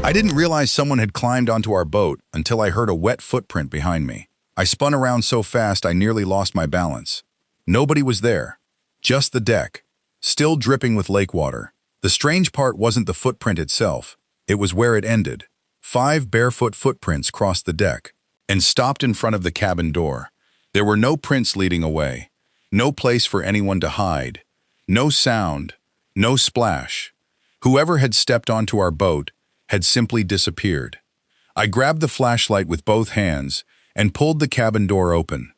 I didn't realize someone had climbed onto our boat until I heard a wet footprint behind me. I spun around so fast I nearly lost my balance. Nobody was there. Just the deck, still dripping with lake water. The strange part wasn't the footprint itself. It was where it ended. 5 barefoot footprints crossed the deck and stopped in front of the cabin door. There were no prints leading away, no place for anyone to hide, no sound, no splash. Whoever had stepped onto our boat had simply disappeared. I grabbed the flashlight with both hands and pulled the cabin door open.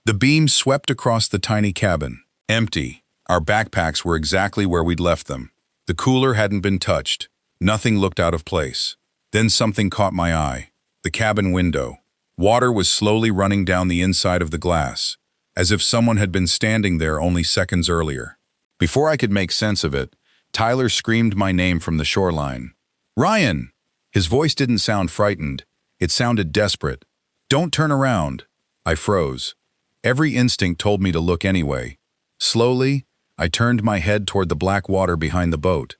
The beam swept across the tiny cabin, empty. Our backpacks were exactly where we'd left them. The cooler hadn't been touched. Nothing looked out of place. Then something caught my eye. The cabin window. Water was slowly running down the inside of the glass, as if someone had been standing there only seconds earlier. Before I could make sense of it, Tyler screamed my name from the shoreline. "Ryan!" His voice didn't sound frightened. It sounded desperate. "Don't turn around." I froze. Every instinct told me to look anyway. Slowly, I turned my head toward the black water behind the boat.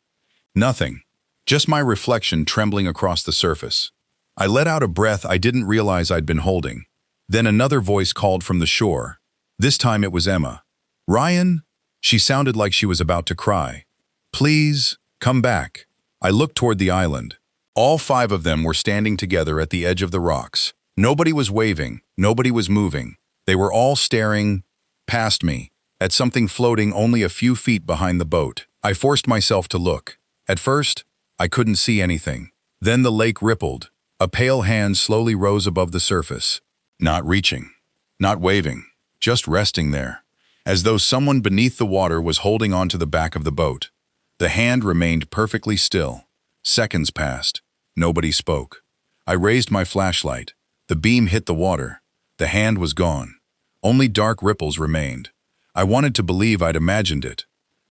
Nothing. Just my reflection trembling across the surface. I let out a breath I didn't realize I'd been holding. Then another voice called from the shore. This time it was Emma. "Ryan?" She sounded like she was about to cry. "Please, come back." I looked toward the island. All 5 of them were standing together at the edge of the rocks. Nobody was waving, nobody was moving. They were all staring past me, at something floating only a few feet behind the boat. I forced myself to look. At first, I couldn't see anything. Then the lake rippled. A pale hand slowly rose above the surface. Not reaching, not waving, just resting there, as though someone beneath the water was holding onto the back of the boat. The hand remained perfectly still. Seconds passed. Nobody spoke. I raised my flashlight. The beam hit the water. The hand was gone. Only dark ripples remained. I wanted to believe I'd imagined it.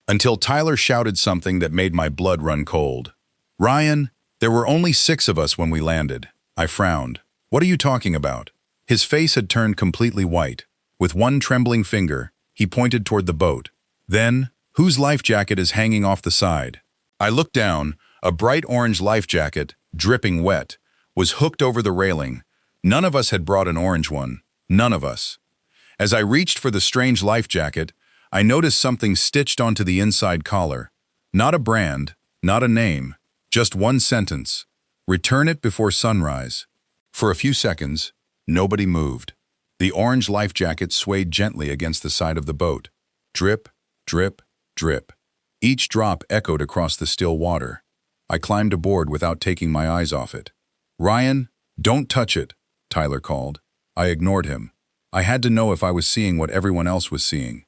Until Tyler shouted something that made my blood run cold. "Ryan, there were only 6 of us when we landed." I frowned. "What are you talking about?" His face had turned completely white. With one trembling finger, he pointed toward the boat. Then, "Whose life jacket is hanging off the side?" I looked down. A bright orange life jacket, dripping wet, was hooked over the railing. None of us had brought an orange one. None of us. As I reached for the strange life jacket, I noticed something stitched onto the inside collar. Not a brand, not a name, just one sentence. "Return it before sunrise." For a few seconds, nobody moved. The orange life jacket swayed gently against the side of the boat. Drip, drip, drip. Each drop echoed across the still water. I climbed aboard without taking my eyes off it. "Ryan, don't touch it," Tyler called. I ignored him. I had to know if I was seeing what everyone else was seeing.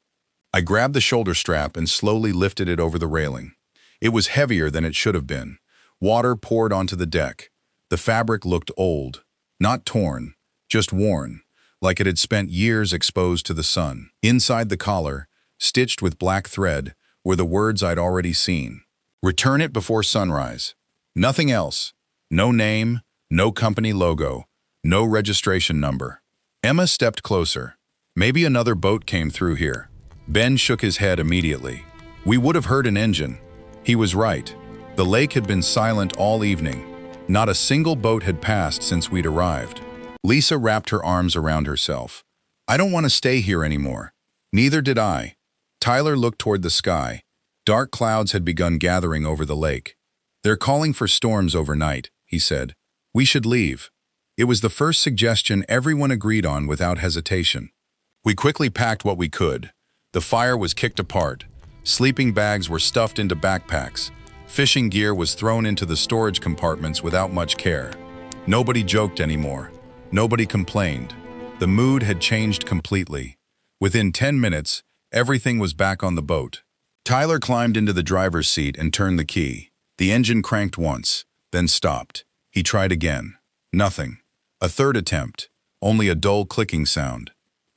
I grabbed the shoulder strap and slowly lifted it over the railing. It was heavier than it should have been. Water poured onto the deck. The fabric looked old, not torn, just worn, like it had spent years exposed to the sun. Inside the collar, stitched with black thread, were the words I'd already seen. "Return it before sunrise." Nothing else. No name, no company logo, no registration number. Emma stepped closer. "Maybe another boat came through here." Ben shook his head immediately. "We would have heard an engine." He was right. The lake had been silent all evening. Not a single boat had passed since we'd arrived. Lisa wrapped her arms around herself. "I don't want to stay here anymore." Neither did I. Tyler looked toward the sky. Dark clouds had begun gathering over the lake. "They're calling for storms overnight," he said. "We should leave." It was the first suggestion everyone agreed on without hesitation. We quickly packed what we could. The fire was kicked apart. Sleeping bags were stuffed into backpacks. Fishing gear was thrown into the storage compartments without much care. Nobody joked anymore. Nobody complained. The mood had changed completely. Within 10 minutes, everything was back on the boat. Tyler climbed into the driver's seat and turned the key. The engine cranked once, then stopped. He tried again. Nothing. A third attempt. Only a dull clicking sound.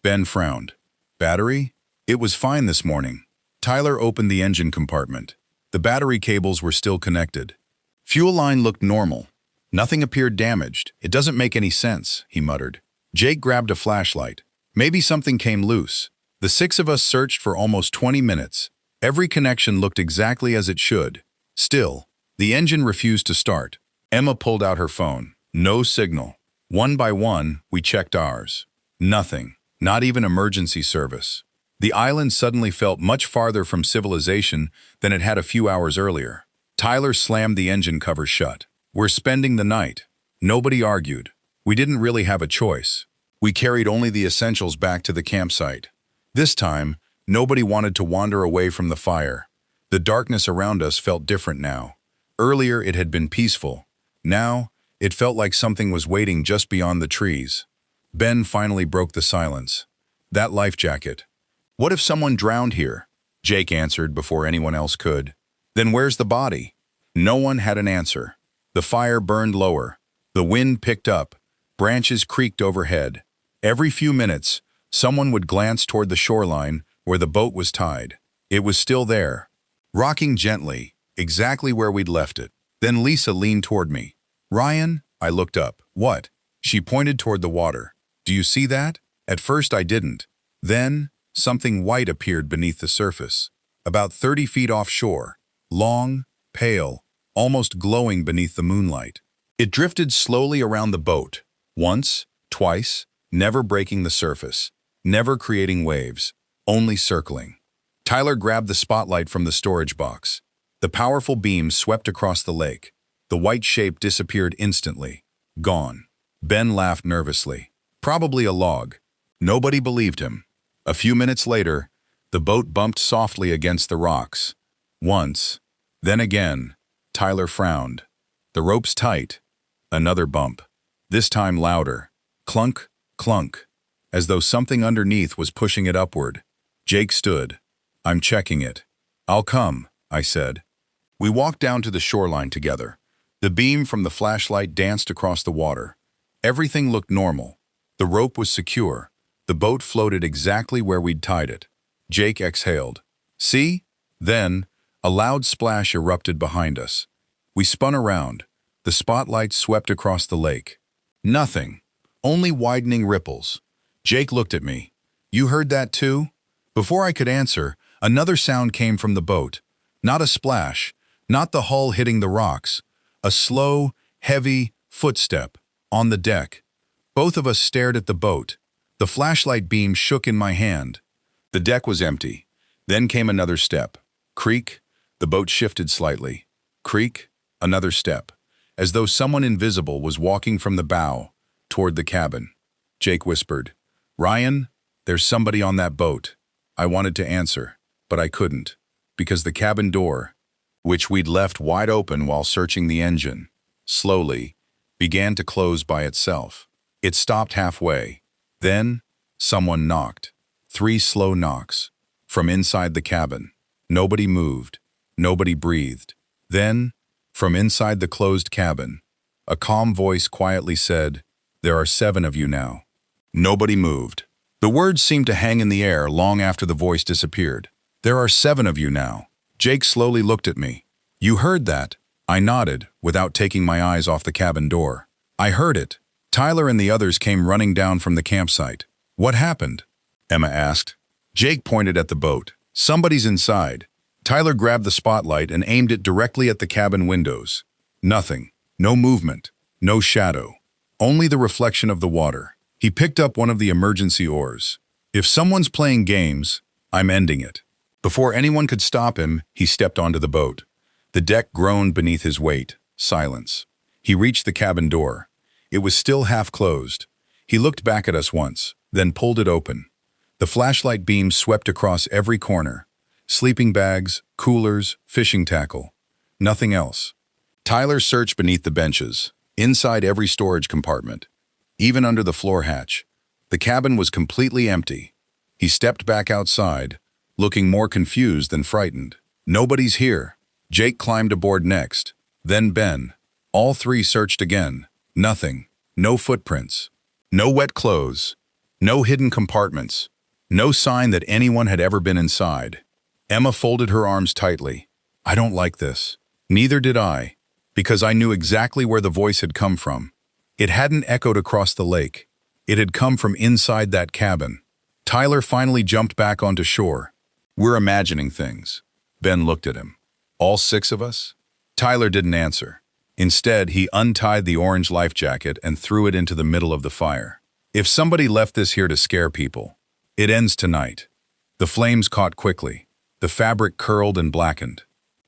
Ben frowned. "Battery?" "It was fine this morning." Tyler opened the engine compartment. The battery cables were still connected. Fuel line looked normal. Nothing appeared damaged. "It doesn't make any sense," he muttered. Jake grabbed a flashlight. Maybe something came loose. The 6 of us searched for almost 20 minutes. Every connection looked exactly as it should. Still, the engine refused to start. Emma pulled out her phone. No signal. One by one, we checked ours. Nothing. Not even emergency service. The island suddenly felt much farther from civilization than it had a few hours earlier. Tyler slammed the engine cover shut. We're spending the night. Nobody argued. We didn't really have a choice. We carried only the essentials back to the campsite. This time, nobody wanted to wander away from the fire. The darkness around us felt different now. Earlier, it had been peaceful. Now, it felt like something was waiting just beyond the trees. Ben finally broke the silence. That life jacket. What if someone drowned here? Jake answered before anyone else could. Then where's the body? No one had an answer. The fire burned lower. The wind picked up. Branches creaked overhead. Every few minutes, someone would glance toward the shoreline where the boat was tied. It was still there, rocking gently, exactly where we'd left it. Then Lisa leaned toward me. Ryan, I looked up. What? She pointed toward the water. Do you see that? At first I didn't. Then, something white appeared beneath the surface, about 30 feet offshore, long, pale, almost glowing beneath the moonlight. It drifted slowly around the boat, once, twice, never breaking the surface, never creating waves, only circling. Tyler grabbed the spotlight from the storage box. The powerful beam swept across the lake. The white shape disappeared instantly. Gone. Ben laughed nervously. Probably a log. Nobody believed him. A few minutes later, the boat bumped softly against the rocks. Once, then again. Tyler frowned. The rope's tight. Another bump. This time louder. Clunk, clunk, as though something underneath was pushing it upward. Jake stood. I'm checking it. I'll come, I said. We walked down to the shoreline together. The beam from the flashlight danced across the water. Everything looked normal. The rope was secure. The boat floated exactly where we'd tied it. Jake exhaled. See? Then, a loud splash erupted behind us. We spun around. The spotlight swept across the lake. Nothing. Only widening ripples. Jake looked at me. You heard that too? Before I could answer, another sound came from the boat. Not a splash, not the hull hitting the rocks. A slow, heavy footstep on the deck. Both of us stared at the boat. The flashlight beam shook in my hand. The deck was empty. Then came another step. Creak. The boat shifted slightly. Creak. Another step. As though someone invisible was walking from the bow toward the cabin. Jake whispered, Ryan, there's somebody on that boat. I wanted to answer, but I couldn't, because the cabin door, which we'd left wide open while searching the engine, slowly began to close by itself. It stopped halfway. Then, someone knocked. 3 slow knocks. From inside the cabin. Nobody moved. Nobody breathed. Then, from inside the closed cabin, a calm voice quietly said, There are 7 of you now. Nobody moved. The words seemed to hang in the air long after the voice disappeared. There are 7 of you now. Jake slowly looked at me. You heard that? I nodded, without taking my eyes off the cabin door. I heard it. Tyler and the others came running down from the campsite. What happened? Emma asked. Jake pointed at the boat. Somebody's inside. Tyler grabbed the spotlight and aimed it directly at the cabin windows. Nothing. No movement. No shadow. Only the reflection of the water. He picked up one of the emergency oars. If someone's playing games, I'm ending it. Before anyone could stop him, he stepped onto the boat. The deck groaned beneath his weight. Silence. He reached the cabin door. It was still half closed. He looked back at us once, then pulled it open. The flashlight beam swept across every corner. Sleeping bags, coolers, fishing tackle. Nothing else. Tyler searched beneath the benches, inside every storage compartment, even under the floor hatch. The cabin was completely empty. He stepped back outside, looking more confused than frightened. Nobody's here. Jake climbed aboard next. Then Ben. All 3 searched again. Nothing. No footprints. No wet clothes. No hidden compartments. No sign that anyone had ever been inside. Emma folded her arms tightly. I don't like this. Neither did I, because I knew exactly where the voice had come from. It hadn't echoed across the lake. It had come from inside that cabin. Tyler finally jumped back onto shore. We're imagining things. Ben looked at him. All 6 of us? Tyler didn't answer. Instead, he untied the orange life jacket and threw it into the middle of the fire. If somebody left this here to scare people, it ends tonight. The flames caught quickly. The fabric curled and blackened.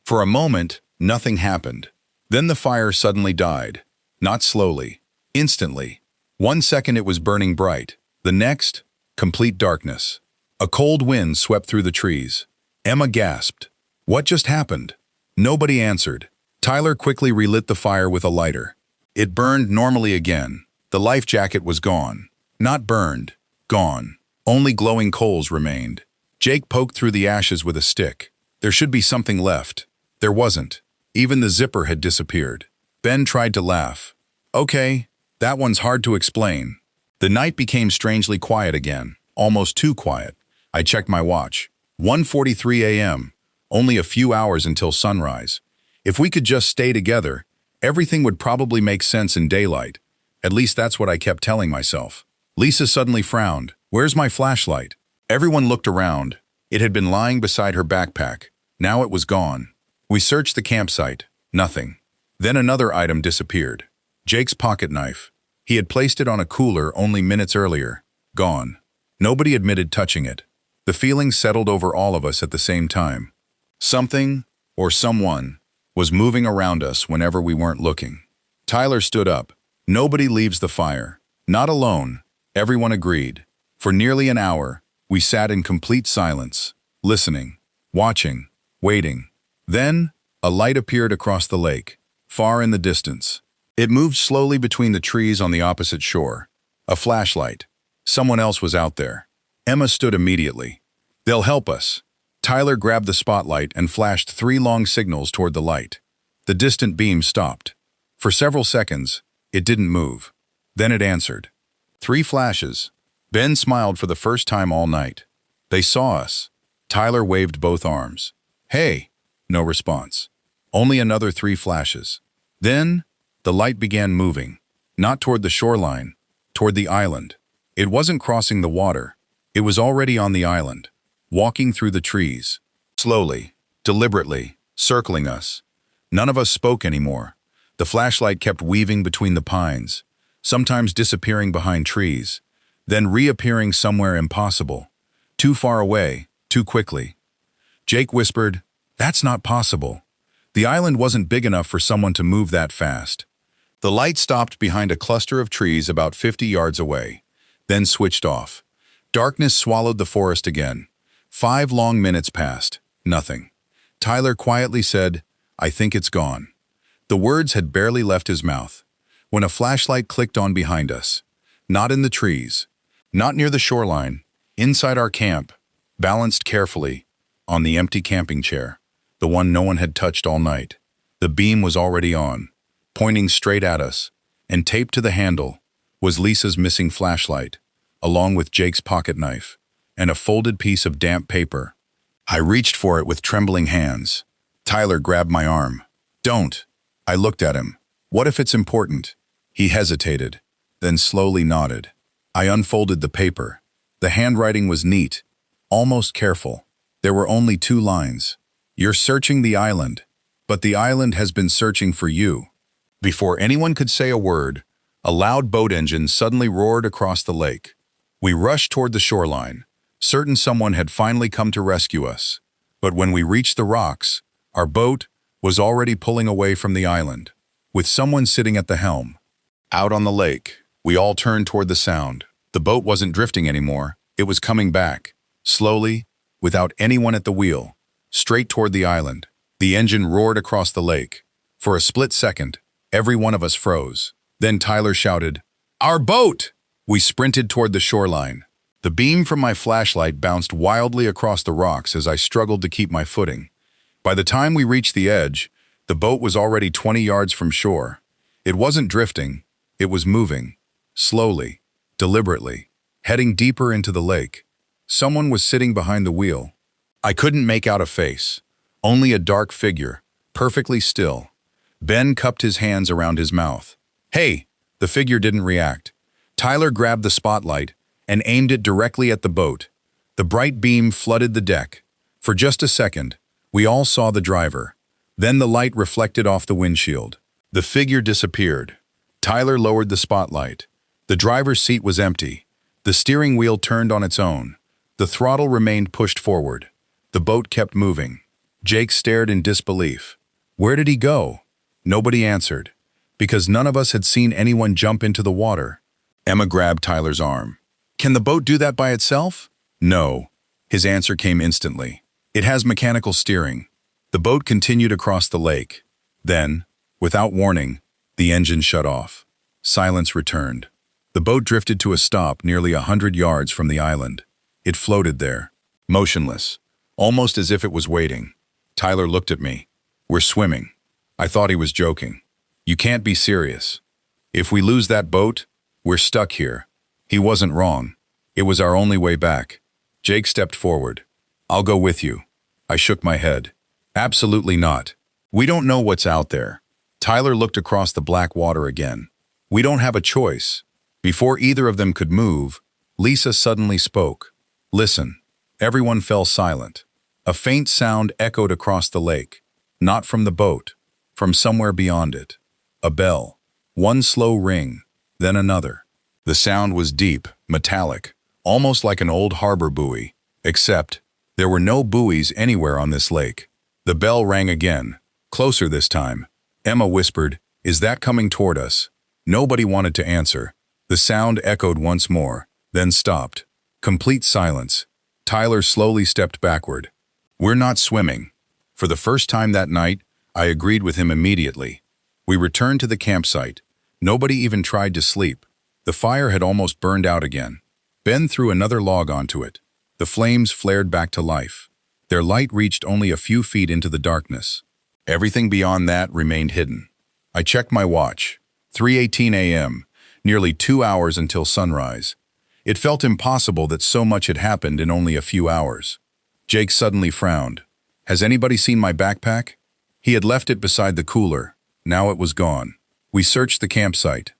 For a moment, nothing happened. Then the fire suddenly died. Not slowly. Instantly. 1 second it was burning bright. The next, complete darkness. A cold wind swept through the trees. Emma gasped. What just happened? Nobody answered. Tyler quickly relit the fire with a lighter. It burned normally again. The life jacket was gone. Not burned. Gone. Only glowing coals remained. Jake poked through the ashes with a stick. There should be something left. There wasn't. Even the zipper had disappeared. Ben tried to laugh. Okay, that one's hard to explain. The night became strangely quiet again. Almost too quiet. I checked my watch. 1:43 a.m. Only a few hours until sunrise. If we could just stay together, everything would probably make sense in daylight. At least that's what I kept telling myself. Lisa suddenly frowned. Where's my flashlight? Everyone looked around. It had been lying beside her backpack. Now it was gone. We searched the campsite. Nothing. Then another item disappeared. Jake's pocket knife. He had placed it on a cooler only minutes earlier. Gone. Nobody admitted touching it. The feeling settled over all of us at the same time. Something, or someone, was moving around us whenever we weren't looking. Tyler stood up. Nobody leaves the fire. Not alone. Everyone agreed. For nearly an hour, we sat in complete silence, listening, watching, waiting. Then, a light appeared across the lake, far in the distance. It moved slowly between the trees on the opposite shore. A flashlight. Someone else was out there. Emma stood immediately. They'll help us. Tyler grabbed the spotlight and flashed 3 long signals toward the light. The distant beam stopped. For several seconds, it didn't move. Then it answered. 3 flashes. Ben smiled for the first time all night. They saw us. Tyler waved both arms. Hey! No response. Only another 3 flashes. Then, the light began moving. Not toward the shoreline, toward the island. It wasn't crossing the water. It was already on the island, walking through the trees. Slowly, deliberately, circling us. None of us spoke anymore. The flashlight kept weaving between the pines, sometimes disappearing behind trees, then reappearing somewhere impossible. Too far away, too quickly. Jake whispered, "That's not possible." The island wasn't big enough for someone to move that fast. The light stopped behind a cluster of trees about 50 yards away, then switched off. Darkness swallowed the forest again. 5 long minutes passed. Nothing. Tyler quietly said, "I think it's gone." The words had barely left his mouth when a flashlight clicked on behind us. Not in the trees, not near the shoreline, inside our camp, balanced carefully on the empty camping chair, the one no one had touched all night. The beam was already on, pointing straight at us, and taped to the handle was Lisa's missing flashlight, along with Jake's pocket knife, and a folded piece of damp paper. I reached for it with trembling hands. Tyler grabbed my arm. "Don't." I looked at him. "What if it's important?" He hesitated, then slowly nodded. I unfolded the paper. The handwriting was neat, almost careful. There were only 2 lines. "You're searching the island, but the island has been searching for you." Before anyone could say a word, a loud boat engine suddenly roared across the lake. We rushed toward the shoreline, certain someone had finally come to rescue us. But when we reached the rocks, our boat was already pulling away from the island, with someone sitting at the helm. Out on the lake, we all turned toward the sound. The boat wasn't drifting anymore. It was coming back, slowly, without anyone at the wheel, straight toward the island. The engine roared across the lake. For a split second, every one of us froze. Then Tyler shouted, "Our boat!" We sprinted toward the shoreline. The beam from my flashlight bounced wildly across the rocks as I struggled to keep my footing. By the time we reached the edge, the boat was already 20 yards from shore. It wasn't drifting, it was moving, slowly, deliberately, heading deeper into the lake. Someone was sitting behind the wheel. I couldn't make out a face, only a dark figure, perfectly still. Ben cupped his hands around his mouth. "Hey!" The figure didn't react. Tyler grabbed the spotlight and aimed it directly at the boat. The bright beam flooded the deck. For just a second, we all saw the driver. Then the light reflected off the windshield. The figure disappeared. Tyler lowered the spotlight. The driver's seat was empty. The steering wheel turned on its own. The throttle remained pushed forward. The boat kept moving. Jake stared in disbelief. Where did he go? Nobody answered, because none of us had seen anyone jump into the water. Emma grabbed Tyler's arm. Can the boat do that by itself? No. His answer came instantly. It has mechanical steering. The boat continued across the lake. Then, without warning, the engine shut off. Silence returned. The boat drifted to a stop nearly 100 yards from the island. It floated there, motionless, almost as if it was waiting. Tyler looked at me. We're swimming. I thought he was joking. You can't be serious. If we lose that boat, we're stuck here. He wasn't wrong. It was our only way back. Jake stepped forward. I'll go with you. I shook my head. Absolutely not. We don't know what's out there. Tyler looked across the black water again. We don't have a choice. Before either of them could move, Lisa suddenly spoke. Listen. Everyone fell silent. A faint sound echoed across the lake. Not from the boat, from somewhere beyond it. A bell. One slow ring, then another. The sound was deep, metallic, almost like an old harbor buoy, except there were no buoys anywhere on this lake. The bell rang again, closer this time. Emma whispered, "Is that coming toward us?" Nobody wanted to answer. The sound echoed once more, then stopped. Complete silence. Tyler slowly stepped backward. We're not swimming. For the first time that night, I agreed with him immediately. We returned to the campsite. Nobody even tried to sleep. The fire had almost burned out again. Ben threw another log onto it. The flames flared back to life. Their light reached only a few feet into the darkness. Everything beyond that remained hidden. I checked my watch. 3:18 a.m., nearly 2 hours until sunrise. It felt impossible that so much had happened in only a few hours. Jake suddenly frowned. Has anybody seen my backpack? He had left it beside the cooler. Now it was gone. We searched the campsite.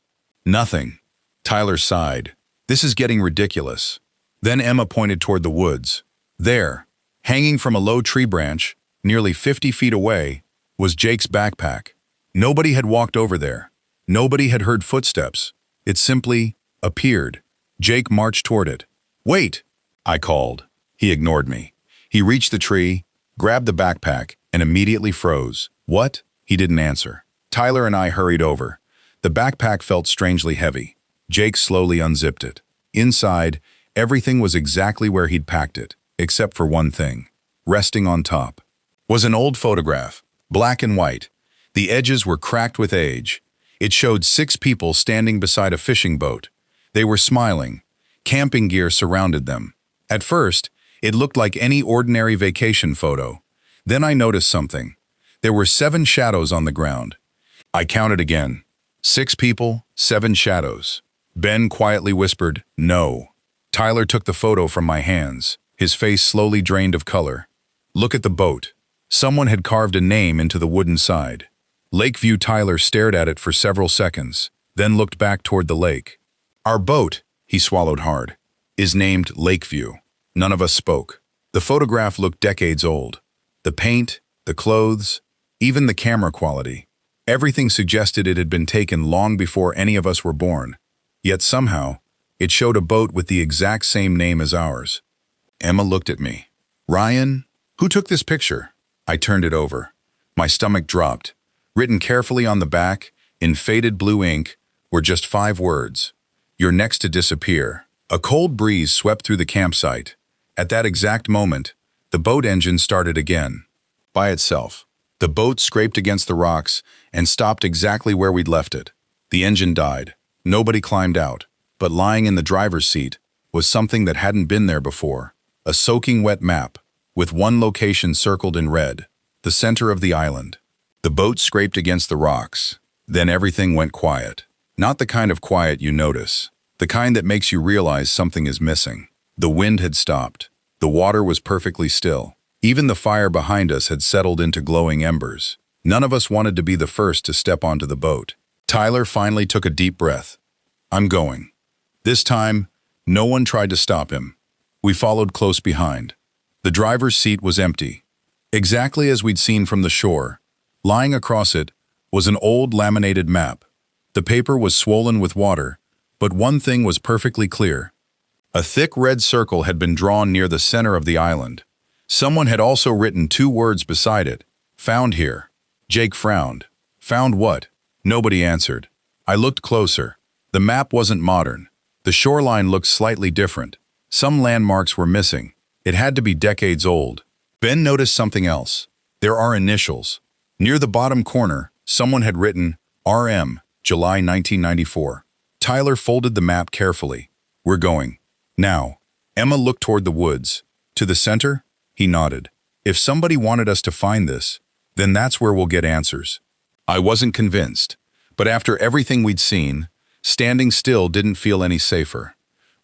Nothing. Tyler sighed. This is getting ridiculous. Then Emma pointed toward the woods. There, hanging from a low tree branch, nearly 50 feet away, was Jake's backpack. Nobody had walked over there. Nobody had heard footsteps. It simply appeared. Jake marched toward it. Wait, I called. He ignored me. He reached the tree, grabbed the backpack, and immediately froze. What? He didn't answer. Tyler and I hurried over. The backpack felt strangely heavy. Jake slowly unzipped it. Inside, everything was exactly where he'd packed it, except for one thing. Resting on top was an old photograph, black and white. The edges were cracked with age. It showed 6 people standing beside a fishing boat. They were smiling. Camping gear surrounded them. At first, it looked like any ordinary vacation photo. Then I noticed something. There were 7 shadows on the ground. I counted again. 6 people, 7 shadows. Ben quietly whispered, "No." Tyler took the photo from my hands. His face slowly drained of color. Look at the boat. Someone had carved a name into the wooden side. Lakeview. Tyler stared at it for several seconds, then looked back toward the lake. Our boat, he swallowed hard, is named Lakeview. None of us spoke. The photograph looked decades old. The paint, the clothes, even the camera quality. Everything suggested it had been taken long before any of us were born. Yet somehow, it showed a boat with the exact same name as ours. Emma looked at me. Ryan, who took this picture? I turned it over. My stomach dropped. Written carefully on the back, in faded blue ink, were just 5 words. You're next to disappear. A cold breeze swept through the campsite. At that exact moment, the boat engine started again. By itself. The boat scraped against the rocks and stopped exactly where we'd left it. The engine died. Nobody climbed out. But lying in the driver's seat was something that hadn't been there before. A soaking wet map, with one location circled in red. The center of the island. The boat scraped against the rocks. Then everything went quiet. Not the kind of quiet you notice. The kind that makes you realize something is missing. The wind had stopped. The water was perfectly still. Even the fire behind us had settled into glowing embers. None of us wanted to be the first to step onto the boat. Tyler finally took a deep breath. I'm going. This time, no one tried to stop him. We followed close behind. The driver's seat was empty. Exactly as we'd seen from the shore. Lying across it was an old laminated map. The paper was swollen with water, but one thing was perfectly clear. A thick red circle had been drawn near the center of the island. Someone had also written 2 words beside it. Found here. Jake frowned. Found what? Nobody answered. I looked closer. The map wasn't modern. The shoreline looked slightly different. Some landmarks were missing. It had to be decades old. Ben noticed something else. There are initials. Near the bottom corner, someone had written RM, July 1994. Tyler folded the map carefully. We're going. Now. Emma looked toward the woods. To the center? He nodded. If somebody wanted us to find this, then that's where we'll get answers. I wasn't convinced, but after everything we'd seen, standing still didn't feel any safer.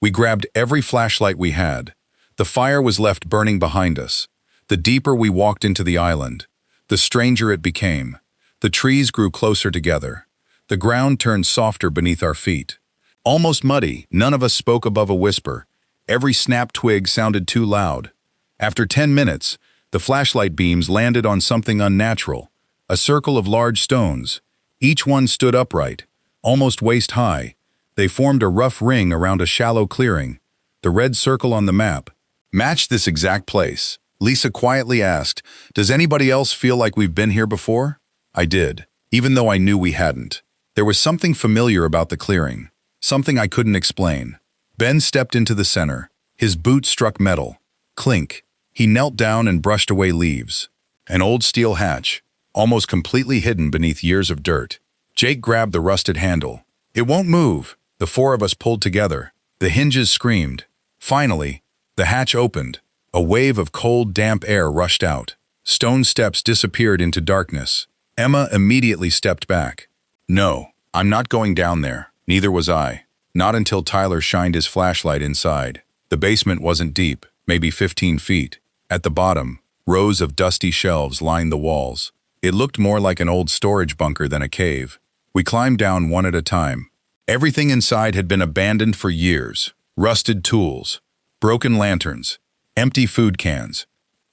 We grabbed every flashlight we had. The fire was left burning behind us. The deeper we walked into the island, the stranger it became. The trees grew closer together. The ground turned softer beneath our feet. Almost muddy, none of us spoke above a whisper. Every snapped twig sounded too loud. After 10 minutes, the flashlight beams landed on something unnatural, a circle of large stones. Each one stood upright, almost waist-high. They formed a rough ring around a shallow clearing. The red circle on the map matched this exact place. Lisa quietly asked, "Does anybody else feel like we've been here before?" I did, even though I knew we hadn't. There was something familiar about the clearing, something I couldn't explain. Ben stepped into the center. His boot struck metal. Clink. He knelt down and brushed away leaves. An old steel hatch, almost completely hidden beneath years of dirt. Jake grabbed the rusted handle. "It won't move." The 4 of us pulled together. The hinges screamed. Finally, the hatch opened. A wave of cold, damp air rushed out. Stone steps disappeared into darkness. Emma immediately stepped back. "No, I'm not going down there." Neither was I. Not until Tyler shined his flashlight inside. The basement wasn't deep, maybe 15 feet. At the bottom, rows of dusty shelves lined the walls. It looked more like an old storage bunker than a cave. We climbed down one at a time. Everything inside had been abandoned for years. Rusted tools, broken lanterns, empty food cans.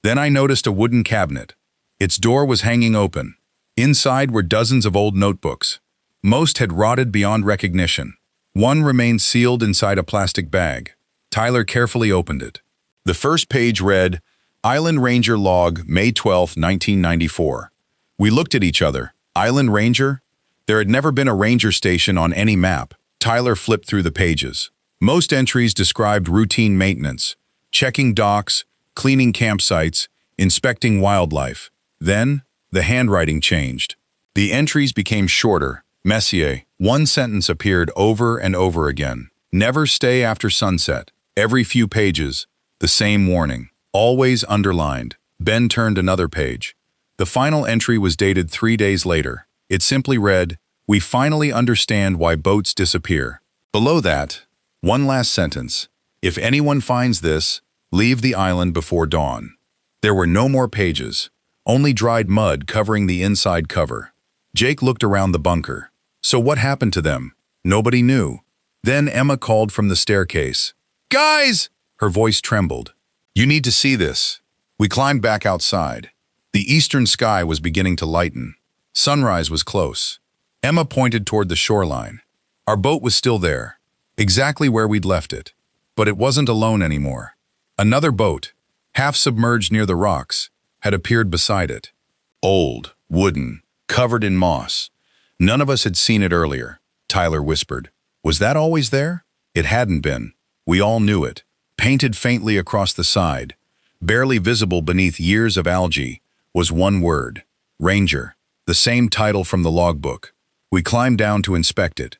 Then I noticed a wooden cabinet. Its door was hanging open. Inside were dozens of old notebooks. Most had rotted beyond recognition. One remained sealed inside a plastic bag. Tyler carefully opened it. The first page read, "Island Ranger Log, May 12, 1994. We looked at each other. Island Ranger? There had never been a ranger station on any map. Tyler flipped through the pages. Most entries described routine maintenance, checking docks, cleaning campsites, inspecting wildlife. Then, the handwriting changed. The entries became shorter. Messier. One sentence appeared over and over again. Never stay after sunset. Every few pages, the same warning. Always underlined. Ben turned another page. The final entry was dated 3 days later. It simply read, "We finally understand why boats disappear." Below that, one last sentence. "If anyone finds this, leave the island before dawn." There were no more pages, only dried mud covering the inside cover. Jake looked around the bunker. So what happened to them? Nobody knew. Then Emma called from the staircase. "Guys!" Her voice trembled. "You need to see this." We climbed back outside. The eastern sky was beginning to lighten. Sunrise was close. Emma pointed toward the shoreline. Our boat was still there, exactly where we'd left it. But it wasn't alone anymore. Another boat, half submerged near the rocks, had appeared beside it. Old, wooden, covered in moss. None of us had seen it earlier, Tyler whispered. Was that always there? It hadn't been. We all knew it. Painted faintly across the side, barely visible beneath years of algae, was one word, Ranger, the same title from the logbook. We climbed down to inspect it.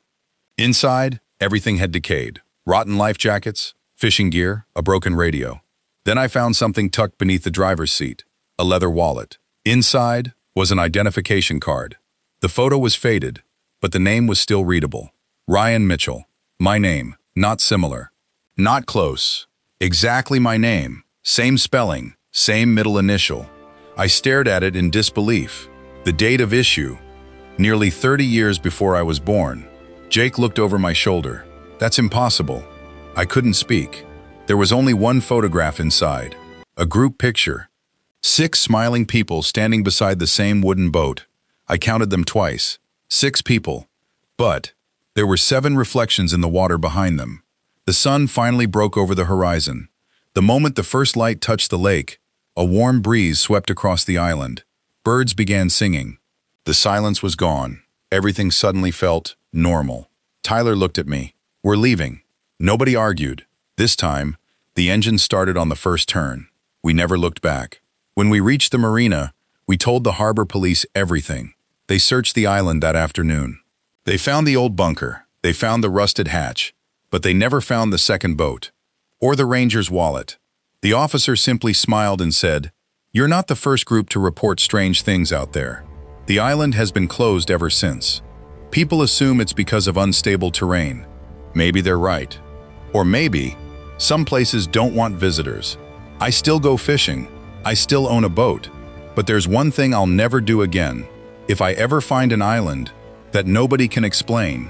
Inside, everything had decayed. Rotten life jackets, fishing gear, a broken radio. Then I found something tucked beneath the driver's seat, a leather wallet. Inside was an identification card. The photo was faded, but the name was still readable. Ryan Mitchell. My name, not similar. Not close. Exactly my name. Same spelling, same middle initial. I stared at it in disbelief. The date of issue, nearly 30 years before I was born. Jake looked over my shoulder. That's impossible. I couldn't speak. There was only one photograph inside. A group picture. 6 smiling people standing beside the same wooden boat. I counted them twice. 6 people. But there were 7 reflections in the water behind them. The sun finally broke over the horizon. The moment the first light touched the lake, a warm breeze swept across the island. Birds began singing. The silence was gone. Everything suddenly felt normal. Tyler looked at me. We're leaving. Nobody argued. This time, the engine started on the first turn. We never looked back. When we reached the marina, we told the harbor police everything. They searched the island that afternoon. They found the old bunker. They found the rusted hatch. But they never found the second boat. Or the ranger's wallet. The officer simply smiled and said, "You're not the first group to report strange things out there. The island has been closed ever since. People assume it's because of unstable terrain. Maybe they're right. Or maybe some places don't want visitors. I still go fishing. I still own a boat. But there's one thing I'll never do again. If I ever find an island that nobody can explain,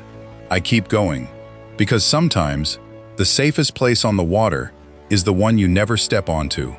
I keep going. Because sometimes the safest place on the water is the one you never step onto."